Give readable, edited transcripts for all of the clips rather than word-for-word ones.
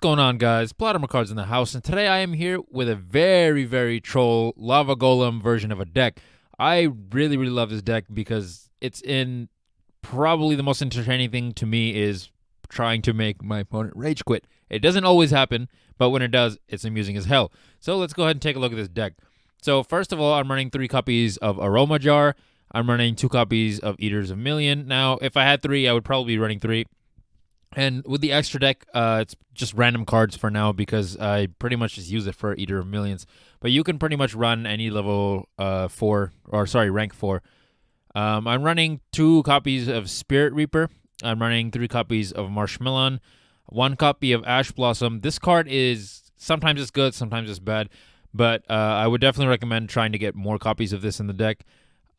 going on, guys? PlotArmorCards in the house, and today I am here with a very troll Lava Golem version of a deck. I really love this deck because it's in probably the most entertaining thing to me is trying to make my opponent rage quit. It doesn't always happen, but when it does, it's amusing as hell. So let's go ahead and take a look at this deck. So first of all, I'm running 3 copies of Aroma Jar. I'm running 2 copies of Eaters of Million. Now, if I had 3, I would probably be running 3. And with the extra deck, it's just random cards for now because I pretty much just use it for Eater of Millions. But you can pretty much run any level rank 4. I'm running 2 copies of Spirit Reaper. I'm running 3 copies of Marshmallow, 1 copy of Ash Blossom. This card is sometimes it's good, sometimes it's bad, but I would definitely recommend trying to get more copies of this in the deck.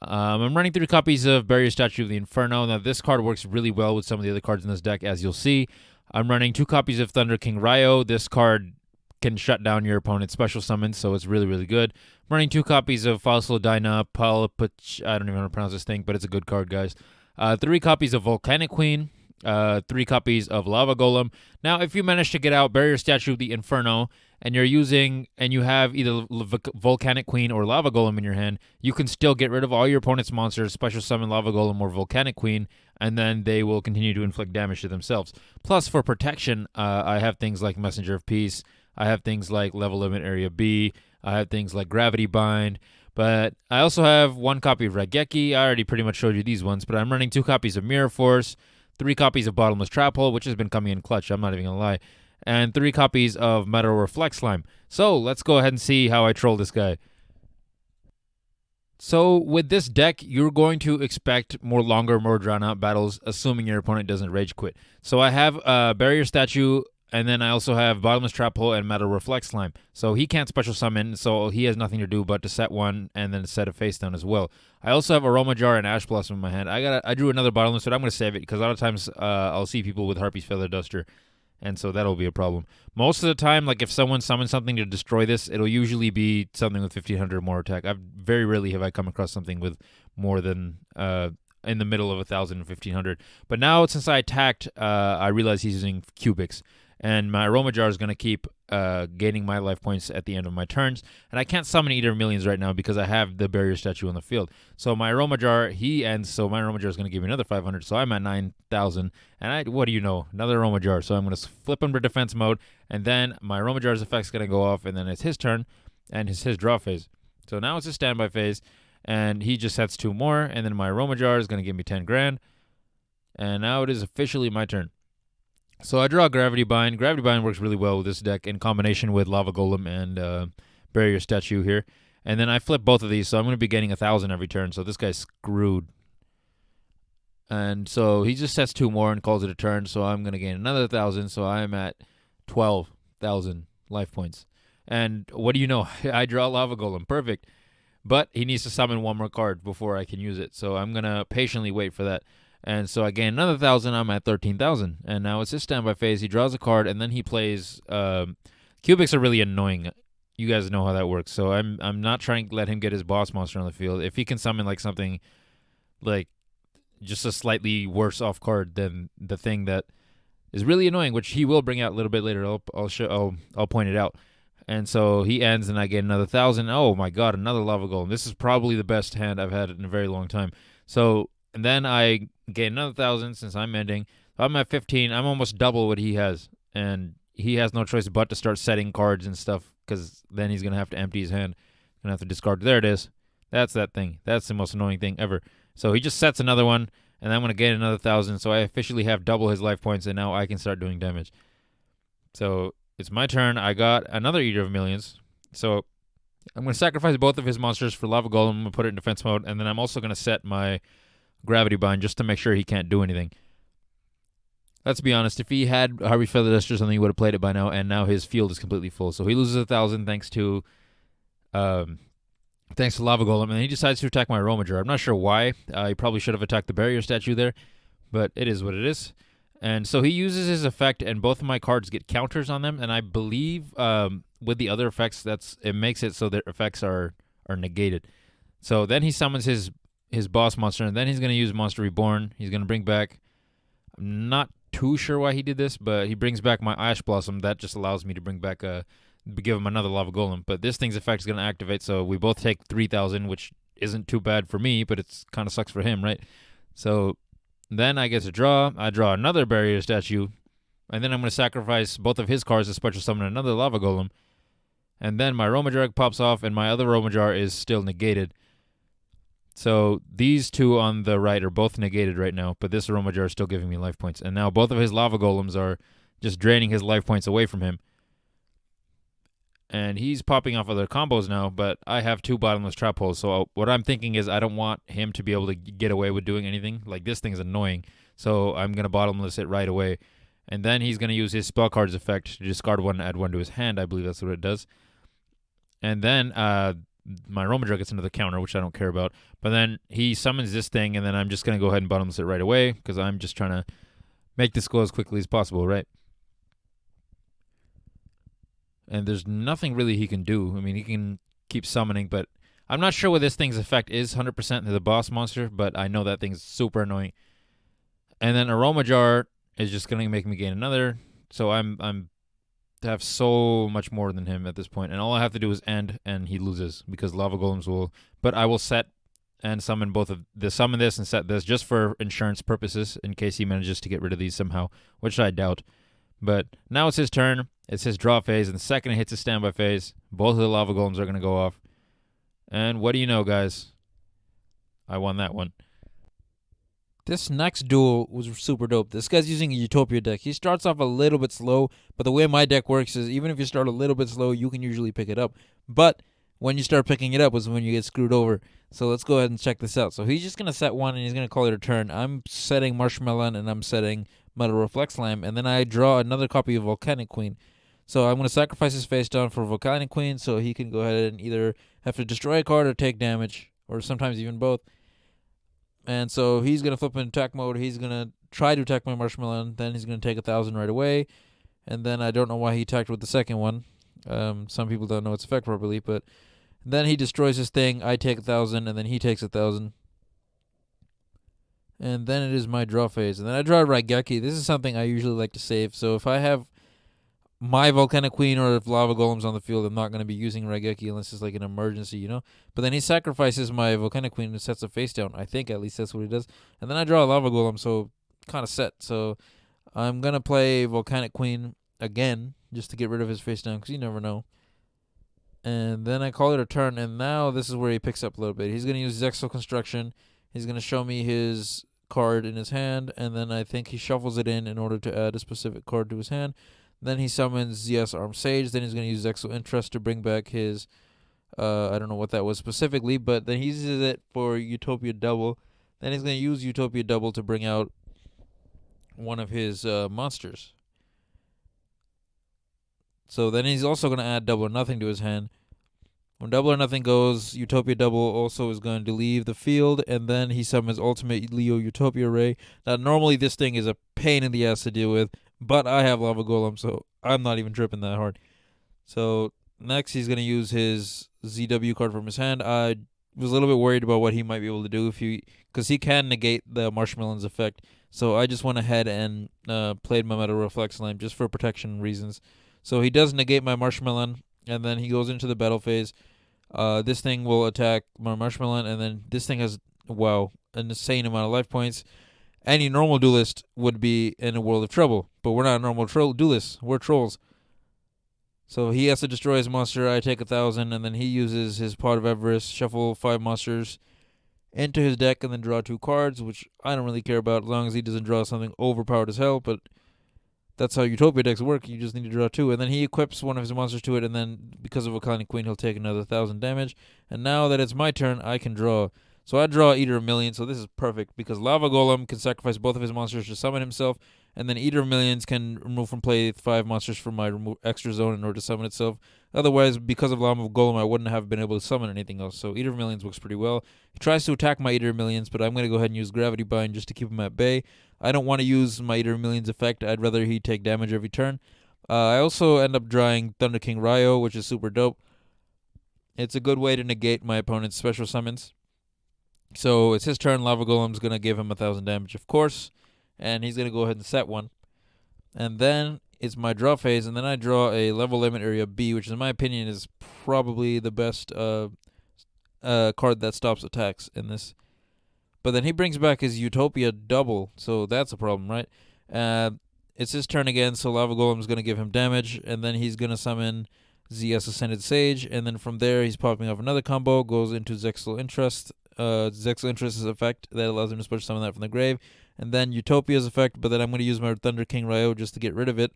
I'm running 3 copies of Barrier Statue of the Inferno. Now, this card works really well with some of the other cards in this deck, as you'll see. I'm running 2 copies of Thunder King Ryo. This card can shut down your opponent's special summons, so it's really good. I'm running 2 copies of Fossil Dyna Palpach. I don't even know how to pronounce this thing, but it's a good card, guys. 3 copies of Volcanic Queen. 3 copies of Lava Golem. Now, if you manage to get out Barrier Statue of the Inferno, and you have either Volcanic Queen or Lava Golem in your hand, you can still get rid of all your opponent's monsters, special summon Lava Golem or Volcanic Queen, and then they will continue to inflict damage to themselves. Plus, for protection, I have things like Messenger of Peace. I have things like Level Limit Area B. I have things like Gravity Bind. But I also have 1 copy of Raigeki. I already pretty much showed you these ones, but I'm running 2 copies of Mirror Force, 3 copies of Bottomless Trap Hole, which has been coming in clutch, I'm not even going to lie, and 3 copies of Metal Reflect Slime. So let's go ahead and see how I troll this guy. So with this deck, you're going to expect more drawn-out battles, assuming your opponent doesn't rage quit. So I have Barrier Statue, and then I also have Bottomless Trap Hole and Metal Reflect Slime. So he can't special summon, so he has nothing to do but to set 1 and then set a face down as well. I also have Aroma Jar and Ash Blossom in my hand. I drew another Bottomless, but I'm going to save it because a lot of times I'll see people with Harpy's Feather Duster, and so that'll be a problem. Most of the time, like if someone summons something to destroy this, it'll usually be something with 1500 or more attack. Very rarely have I come across something with more than in the middle of 1000 and 1500. But now, since I attacked, I realize he's using cubics. And my Aroma Jar is going to keep gaining my life points at the end of my turns. And I can't summon Eater of Millions right now because I have the Barrier Statue on the field. So my Aroma Jar, he ends, so my Aroma Jar is going to give me another 500. So I'm at 9,000. And what do you know? Another Aroma Jar. So I'm going to flip him to defense mode. And then my Aroma Jar's effect's going to go off. And then it's his turn. And it's his draw phase. So now it's his standby phase. And he just sets 2 more. And then my Aroma Jar is going to give me 10 grand. And now it is officially my turn. So I draw Gravity Bind. Gravity Bind works really well with this deck in combination with Lava Golem and Barrier Statue here. And then I flip both of these, so I'm going to be getting 1,000 every turn, so this guy's screwed. And so he just sets 2 more and calls it a turn, so I'm going to gain another 1,000, so I'm at 12,000 life points. And what do you know? I draw Lava Golem. Perfect. But he needs to summon 1 more card before I can use it, so I'm going to patiently wait for that. And so I gain another 1,000. I'm at 13,000. And now it's his standby phase. He draws a card, and then he plays. Cubics are really annoying. You guys know how that works. So I'm not trying to let him get his boss monster on the field. If he can summon like something, like just a slightly worse off card than the thing that is really annoying, which he will bring out a little bit later. I'll point it out. And so he ends, and I get another 1,000. Oh my God, another Lava Golem. This is probably the best hand I've had in a very long time. So. And then I gain another 1,000 since I'm ending. I'm at 15. I'm almost double what he has. And he has no choice but to start setting cards and stuff because then he's going to have to empty his hand. Going to have to discard. There it is. That's that thing. That's the most annoying thing ever. So he just sets another one, and I'm going to gain another 1,000. So I officially have double his life points, and now I can start doing damage. So it's my turn. I got another Eater of Millions. So I'm going to sacrifice both of his monsters for Lava Golem. I'm going to put it in defense mode, and then I'm also going to set my Gravity Bind just to make sure he can't do anything. Let's be honest, if he had Harvey Feather Duster or something, he would have played it by now, and now his field is completely full. So he loses 1,000 thanks to Lava Golem, and he decides to attack my Aroma Jar. I'm not sure why. He probably should have attacked the Barrier Statue there, but it is what it is. And so he uses his effect, and both of my cards get counters on them, and I believe with the other effects, it makes it so their effects are negated. So then he summons his boss monster, and then he's going to use Monster Reborn. He's going to bring back, I'm not too too sure why he did this, but he brings back my Ash Blossom. That just allows me to bring back give him another Lava Golem. But this thing's effect is going to activate, so we both take 3,000, which isn't too bad for me, but it's kind of sucks for him, right? So then I get to draw. I draw another Barrier Statue, and then I'm going to sacrifice both of his cards to special summon another Lava Golem. And then my Romajar pops off, and my other Romajar is still negated. So these two on the right are both negated right now, but this Romajar is still giving me life points. And now both of his Lava Golems are just draining his life points away from him. And he's popping off other combos now, but I have 2 bottomless trap holes. So what I'm thinking is I don't want him to be able to get away with doing anything. Like, this thing's annoying. So I'm going to bottomless it right away. And then he's going to use his spell cards effect to discard 1 and add 1 to his hand. I believe that's what it does. And then my Romajar gets another counter, which I don't care about. But then he summons this thing, and then I'm just going to go ahead and bottomless it right away because I'm just trying to make this go as quickly as possible, right? And there's nothing really he can do. I mean, he can keep summoning, but I'm not sure what this thing's effect is 100% to the boss monster, but I know that thing's super annoying. And then Aromajar is just going to make me gain another. So I'm have so much more than him at this point, and all I have to do is end, and he loses because Lava Golems will. But I will set and summon both of this, summon this and set this just for insurance purposes in case he manages to get rid of these somehow, which I doubt. But now it's his turn. It's his draw phase, and the second it hits his standby phase, both of the Lava Golems are going to go off. And what do you know, guys? I won that one. This next duel was super dope. This guy's using a Utopia deck. He starts off a little bit slow, but the way my deck works is even if you start a little bit slow, you can usually pick it up. But when you start picking it up is when you get screwed over. So let's go ahead and check this out. So he's just going to set 1, and he's going to call it a turn. I'm setting Marshmallow, and I'm setting Metal Reflect Slime, and then I draw another copy of Volcanic Queen. So I'm going to sacrifice his face down for Volcanic Queen so he can go ahead and either have to destroy a card or take damage, or sometimes even both. And so he's going to flip in attack mode. He's going to try to attack my Marshmallow. Then he's going to take 1,000 right away. And then I don't know why he attacked with the second one. Some people don't know its effect properly. But then he destroys his thing. I take 1,000. And then he takes 1,000. And then it is my draw phase. And then I draw Raigeki. This is something I usually like to save. So if I have my Volcanic Queen or if Lava Golem's on the field, I'm not going to be using Raigeki unless it's like an emergency, you know? But then he sacrifices my Volcanic Queen and sets a face down. I think at least that's what he does. And then I draw a Lava Golem, so kind of set. So I'm going to play Volcanic Queen again just to get rid of his face down because you never know. And then I call it a turn, and now this is where he picks up a little bit. He's going to use Zexal Construction. He's going to show me his card in his hand, and then I think he shuffles it in order to add a specific card to his hand. Then he summons ZS Arm Sage. Then he's going to use Zexal Interest to bring back his, I don't know what that was specifically, but then he uses it for Utopia Double. Then he's going to use Utopia Double to bring out one of his monsters. So then he's also going to add Double or Nothing to his hand. When Double or Nothing goes, Utopia Double also is going to leave the field, and then he summons Ultimate Leo Utopia Ray. Now, normally this thing is a pain in the ass to deal with, but I have Lava Golem, so I'm not even tripping that hard. So next he's going to use his ZW card from his hand. I was a little bit worried about what he might be able to do because he can negate the Marshmallow's effect. So I just went ahead and played my Metal Reflect Slime just for protection reasons. So he does negate my Marshmallow, and then he goes into the battle phase. This thing will attack my Marshmallow, and then this thing has, wow, an insane amount of life points. Any normal duelist would be in a world of trouble, but we're not normal duelists. We're trolls. So he has to destroy his monster. I take 1,000, and then he uses his Pot of Everest, shuffle 5 monsters into his deck, and then draw 2 cards, which I don't really care about as long as he doesn't draw something overpowered as hell, but that's how Utopia decks work. You just need to draw 2. And then he equips one of his monsters to it, and then because of Volcanic Queen, he'll take another 1,000 damage. And now that it's my turn, I can draw. So I draw Eater of Millions, so this is perfect because Lava Golem can sacrifice both of his monsters to summon himself, and then Eater of Millions can remove from play 5 monsters from my extra zone in order to summon itself. Otherwise, because of Lava Golem, I wouldn't have been able to summon anything else. So Eater of Millions works pretty well. He tries to attack my Eater of Millions, but I'm going to go ahead and use Gravity Bind just to keep him at bay. I don't want to use my Eater of Millions effect. I'd rather he take damage every turn. I also end up drawing Thunder King Ryo, which is super dope. It's a good way to negate my opponent's special summons. So it's his turn. Lava Golem's going to give him 1,000 damage, of course. And he's going to go ahead and set 1. And then it's my draw phase, and then I draw a level limit area B, which in my opinion is probably the best card that stops attacks in this. But then he brings back his Utopia double, so that's a problem, right? It's his turn again, so Lava Golem's going to give him damage, and then he's going to summon ZS Ascended Sage, and then from there he's popping off another combo, goes into Zexal Interest. Zexal Interest's effect that allows him to special summon that from the grave, and then Utopia's effect, but then I'm going to use my Thunder King Ryo just to get rid of it,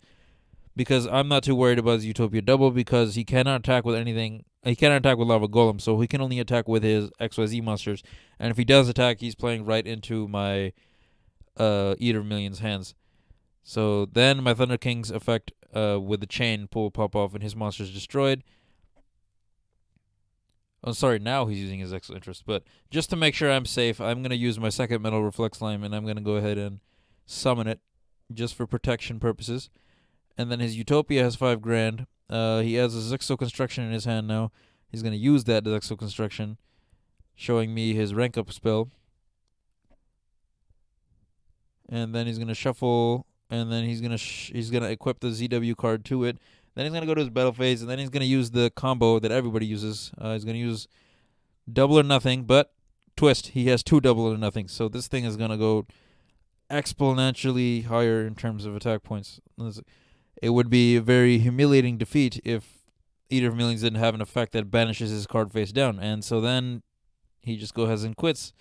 because I'm not too worried about his Utopia double, because he cannot attack with anything. He cannot attack with Lava Golem, so he can only attack with his XYZ monsters, and if he does attack, he's playing right into my Eater of Millions hands. So then my Thunder King's effect with the chain will pop off and his monster is destroyed. Oh, sorry, now he's using his Extra Interest. But just to make sure I'm safe, I'm going to use my second Metal Reflex Slime, and I'm going to go ahead and summon it just for protection purposes. And then his Utopia has 5 grand. He has a Zexo Construction in his hand now. He's going to use that Zexo Construction, showing me his rank up spell. And then he's going to shuffle, and then he's gonna equip the ZW card to it. Then he's gonna go to his battle phase, and then he's gonna use the combo that everybody uses. He's gonna use double or nothing, but twist, he has 2 double or nothing, so this thing is gonna go exponentially higher in terms of attack points. It would be a very humiliating defeat if Eater of Millions didn't have an effect that banishes his card face down, and so then he just goes ahead and quits.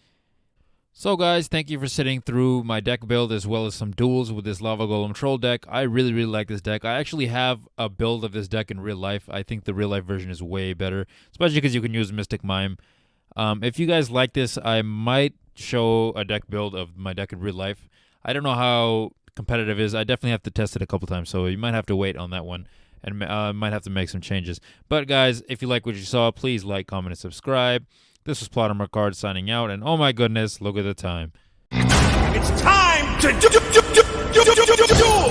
So guys, thank you for sitting through my deck build as well as some duels with this Lava Golem Troll deck. I really, really like this deck. I actually have a build of this deck in real life. I think the real life version is way better, especially because you can use Mystic Mime. If you guys like this, I might show a deck build of my deck in real life. I don't know how competitive it is. I definitely have to test it a couple times, so you might have to wait on that one and might have to make some changes. But guys, if you like what you saw, please like, comment, and subscribe. This was PlotArmorCards signing out, and oh my goodness, look at the time. It's time to duel!